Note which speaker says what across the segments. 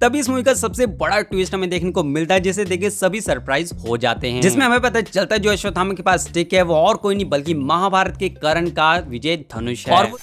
Speaker 1: तभी इस मूवी का सबसे बड़ा ट्विस्ट हमें देखने को मिलता है, जिसे देख के सभी सरप्राइज हो जाते हैं, जिसमें हमें पता चलता है जो अश्वत्थामा के पास स्टिक है वो और कोई नहीं बल्कि महाभारत के कर्ण का विजय धनुष है। और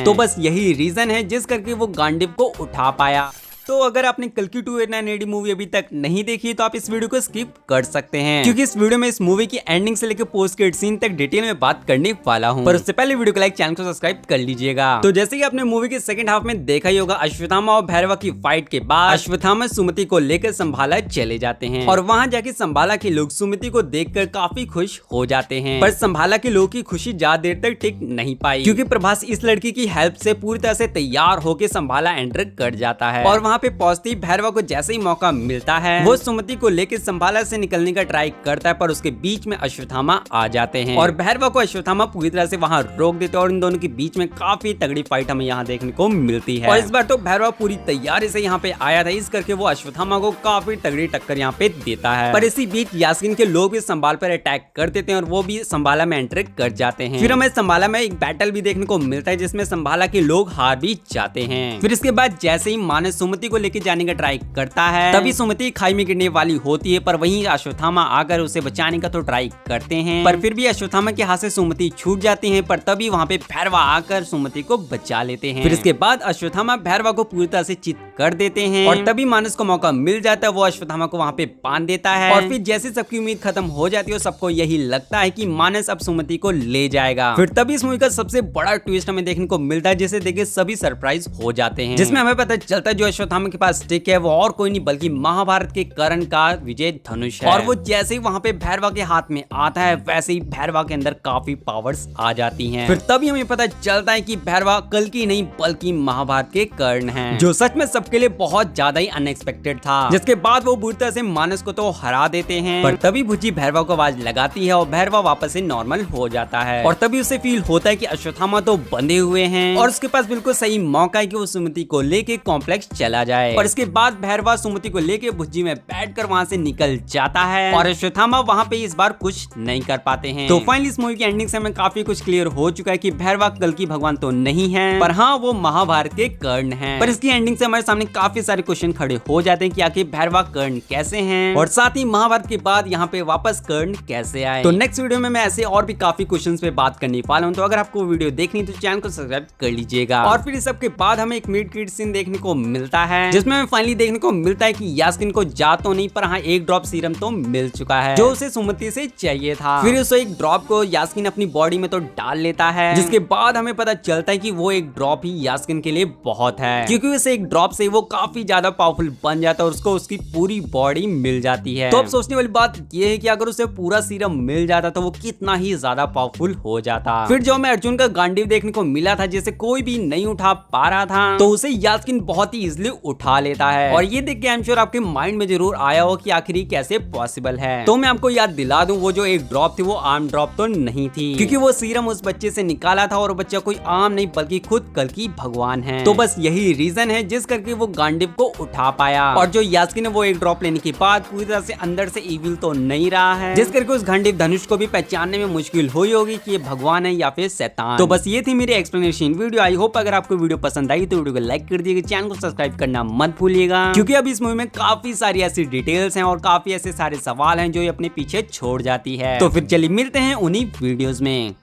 Speaker 1: तो बस यही रीजन है जिस करके वो गांडीव को उठा पाया। तो अगर आपने कल्कि 289 AD मूवी अभी तक नहीं देखी तो आप इस वीडियो को स्किप कर सकते हैं, क्योंकि इस वीडियो में इस मूवी की एंडिंग से लेकर पोस्ट क्रेडिट सीन तक डिटेल में बात करने वाला हूं। पर उससे पहले वीडियो को लाइक, चैनल को सब्सक्राइब कर लीजिएगा। तो जैसे कि आपने मूवी के सेकंड हाफ में देखा ही होगा, अश्वत्थामा और भैरवा की फाइट के बाद अश्वत्थामा सुमति को लेकर संभाला चले जाते हैं और वहां जाके संभाला के लोग सुमति को देखकर काफी खुश हो जाते हैं। पर संभाला के लोगों की खुशी ज्यादा देर तक टिक नहीं पाई, क्योंकि प्रभास इस लड़की की हेल्प से पूरी तरह से तैयार होकर संभाला एंटर कर जाता है और वहाँ पे पहुंचती भैरवा को जैसे ही मौका मिलता है वो सुमति को लेकर संभाला से निकलने का ट्राई करता है, पर उसके बीच में अश्वत्थामा आ जाते हैं और भैरवा को अश्वत्थामा पूरी तरह से वहां रोक देते हैं और इन दोनों के बीच में काफी तगड़ी फाइट हमें यहाँ देखने को मिलती है। और इस बार तो भैरवा पूरी तैयारी से यहाँ पे आया था, इस करके वो अश्वत्थामा को काफी तगड़ी टक्कर यहाँ पे देता है। पर इसी बीच यास्किन के लोग भी संभाल पर अटैक कर देते हैं और वो भी संभाला में एंटर कर जाते हैं। फिर हमें संभाला में एक बैटल भी देखने को मिलता है जिसमें संभाला के लोग हार भी जाते हैं। फिर इसके बाद जैसे ही मानस सुमति को लेकर जाने का ट्राई करता है तभी सुमति खाई में गिरने वाली होती है, पर वहीं अश्वत्थामा आकर उसे बचाने का तो ट्राई करते हैं, पर फिर भी अश्वत्थामा के हाथ से सुमति छूट जाती है। पर तभी वहाँ पे भैरवा आकर सुमति को बचा लेते हैं। फिर इसके बाद अश्वत्थामा भैरवा को पूरी तरह से चित कर देते हैं और तभी मानस को मौका मिल जाता है, वो अश्वत्थामा को वहाँ पे बांध देता है और फिर जैसे सबकी उम्मीद खत्म हो जाती है सबको यही लगता है कि मानस अब सुमति को ले जाएगा। फिर तभी इस मूवी का सबसे बड़ा ट्विस्ट हमें देखने को मिलता है, जिसे देख के सभी सरप्राइज हो जाते हैं, जिसमें हमें पता चलता है जो अश्वत्थामा के पास स्टिक है वो और कोई नहीं बल्कि महाभारत के कर्ण का विजय धनुष है। और वो जैसे ही वहाँ पे भैरवा के हाथ में आता है वैसे ही भैरवा के अंदर काफी पावर्स आ जाती हैं। फिर तभी हमें पता चलता है कि भैरवा कल्कि नहीं बल्कि महाभारत के कर्ण हैं, जो सच में सबके लिए बहुत ज्यादा ही अनएक्सपेक्टेड था। जिसके बाद वो बुरी तरह से मानस को तो हरा देते हैं, पर तभी भुज्जी भैरवा को आवाज लगाती है और भैरवा वापस से नॉर्मल हो जाता है और तभी उसे फील होता है कि अश्वत्थामा तो बंधे हुए हैं और उसके पास बिल्कुल सही मौका है कि वो सुमति को लेके कॉम्प्लेक्स चला जाए। और इसके बाद भैरवा सुमति को लेके भुज्जी में बैठकर वहां से निकल जाता है और अश्वत्थामा वहां पे इस बार कुछ नहीं कर पाते हैं। तो फाइनली इस मूवी की एंडिंग से हमें काफी कुछ क्लियर हो चुका है कि भैरवा कल्कि भगवान तो नहीं है, पर हाँ वो महाभारत के कर्ण हैं। पर इसकी एंडिंग से हमारे सामने काफी सारे क्वेश्चन खड़े हो जाते हैं कि आखिर भैरवा कर्ण कैसे हैं और साथ ही महाभारत के बाद यहाँ पे वापस कर्ण कैसे आए। तो नेक्स्ट वीडियो में मैं ऐसे और भी काफी क्वेश्चन पे बात करने वाला हूँ, तो अगर आपको वीडियो देखनी तो चैनल को सब्सक्राइब कर लीजिएगा। और फिर इस सब के बाद हमें एक मिड क्रेडिट सीन देखने को मिलता है, जिसमें हमें फाइनली देखने को मिलता है कि यास्किन को जा तो नहीं पर हाँ एक ड्रॉप सीरम तो मिल चुका है जो उसे सुमति से चाहिए था। फिर उस एक ड्रॉप को यास्किन अपनी बॉडी में तो डाल लेता है, जिसके बाद हमें पता चलता है कि वो एक ड्रॉप ही यास्किन के लिए बहुत है, क्योंकि उस एक ड्रॉप से वो काफी ज्यादा पावरफुल बन जाता है और उसको उसकी पूरी बॉडी मिल जाती है। तो अब सोचने वाली बात ये है कि अगर उसे पूरा सीरम मिल जाता तो वो कितना ही ज्यादा पावरफुल हो जाता। फिर जो हमें अर्जुन का गांडीव देखने को मिला था जिसे कोई भी नहीं उठा पा रहा था, तो उसे यास्किन बहुत ही इजिली उठा लेता है और ये देख के आई एम श्योर आपके माइंड में जरूर आया हो कि आखिर कैसे पॉसिबल है। तो मैं आपको याद दिला दूं, वो जो एक ड्रॉप थी वो आम ड्रॉप तो नहीं थी, क्योंकि वो सीरम उस बच्चे से निकाला था और वो बच्चा कोई आम नहीं बल्कि खुद कल्कि भगवान है। तो बस यही रीजन है जिस करके वो गांडीव को उठा पाया और जो यास्किन ने वो एक ड्रॉप लेने के बाद पूरी तरह से अंदर से इविल तो नहीं रहा है, जिस करके उस गांडीव धनुष को भी पहचानने में मुश्किल हुई होगी कि ये भगवान है या फिर शैतान। तो बस ये थी मेरी एक्सप्लेनेशन वीडियो। आई होप अगर आपको वीडियो पसंद आई तो वीडियो को लाइक कर दीजिएगा, चैनल को सब्सक्राइब करना मत भूलिएगा, क्योंकि अब इस मूवी में काफी सारी ऐसी डिटेल्स हैं और काफी ऐसे सारे सवाल हैं जो ये अपने पीछे छोड़ जाती है। तो फिर चलिए मिलते हैं उन्हीं वीडियोस में।